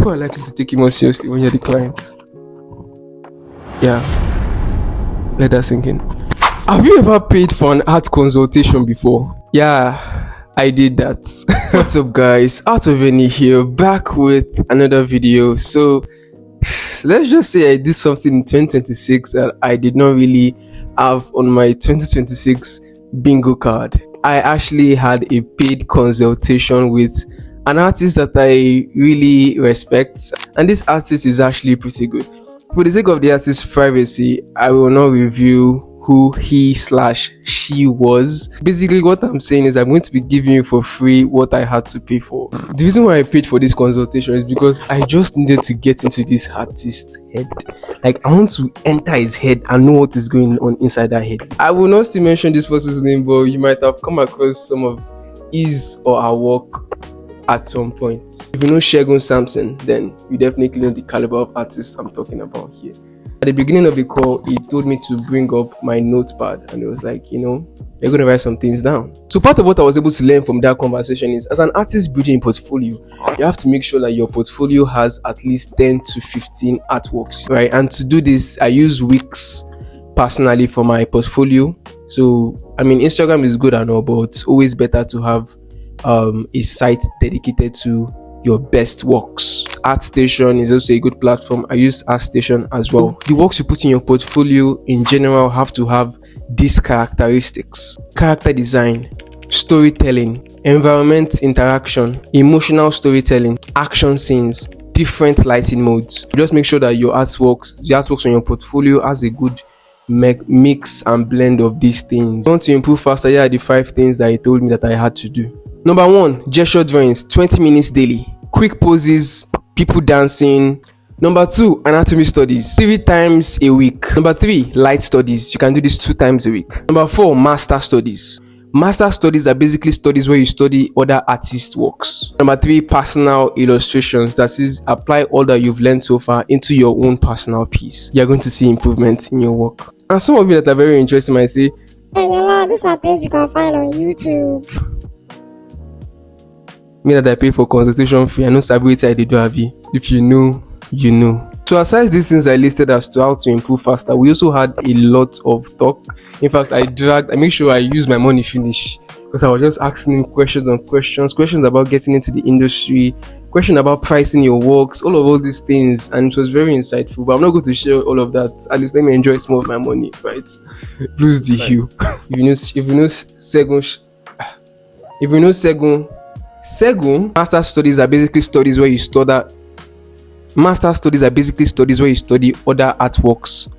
People are likely to take you more seriously when you're the client. Yeah, let that sink in. Have you ever paid for an art consultation before? Yeah, I did that. What's up, guys? Out of any here, back with another video. So let's just say I did something in 2026 that I did not really have on my 2026 bingo card. I actually had a paid consultation with an artist that I really respect, and this artist is actually pretty good. For the sake of the artist's privacy, I will not review who he/she was. Basically, what I'm saying is I'm going to be giving you for free what I had to pay for. The reason why I paid for this consultation is because I just needed to get into this artist's head. Like, I want to enter his head and know what is going on inside that head. I will not still mention this person's name, but you might have come across some of his or her work at some point. If you know Shegun Samson, then you definitely know the caliber of artist I'm talking about here. At the beginning of the call, he told me to bring up my notepad, and it was like, you're going to write some things down. So part of what I was able to learn from that conversation is, as an artist building a portfolio, you have to make sure that your portfolio has at least 10 to 15 artworks, right? And to do this, I use Wix personally for my portfolio. So, I mean, Instagram is good and all, but it's always better to have a site dedicated to your best works. ArtStation is also a good platform. I use ArtStation as well. The works you put in your portfolio in general have to have these characteristics: character design, storytelling, environment interaction, emotional storytelling, action scenes, different lighting modes. Just make sure that the artworks on your portfolio has a good mix and blend of these things. I want to improve faster. Here are the 5 things that he told me that I had to do. Number 1, gesture drawings, 20 minutes daily. Quick poses, people dancing. Number 2, anatomy studies, 3 times a week. Number 3, light studies. You can do this 2 times a week. Number 4, master studies. Master studies are basically studies where you study other artists' works. Number 3, personal illustrations. That is, apply all that you've learned so far into your own personal piece. You're going to see improvements in your work. And some of you that are very interested might say, "Hey, Nala, these are things you can find on YouTube." Me that I pay for consultation fee, I know stability I did do have you. If you know, you know. So aside these things I listed as to how to improve faster, we also had a lot of talk. In fact, I make sure I use my money finish, because I was just asking him questions about getting into the industry, question about pricing your works, all these things, and it was very insightful. But I'm not going to share all of that. At least let me enjoy some of my money, right? Lose the hue. If you know Segun, master studies are basically studies where you study other artworks.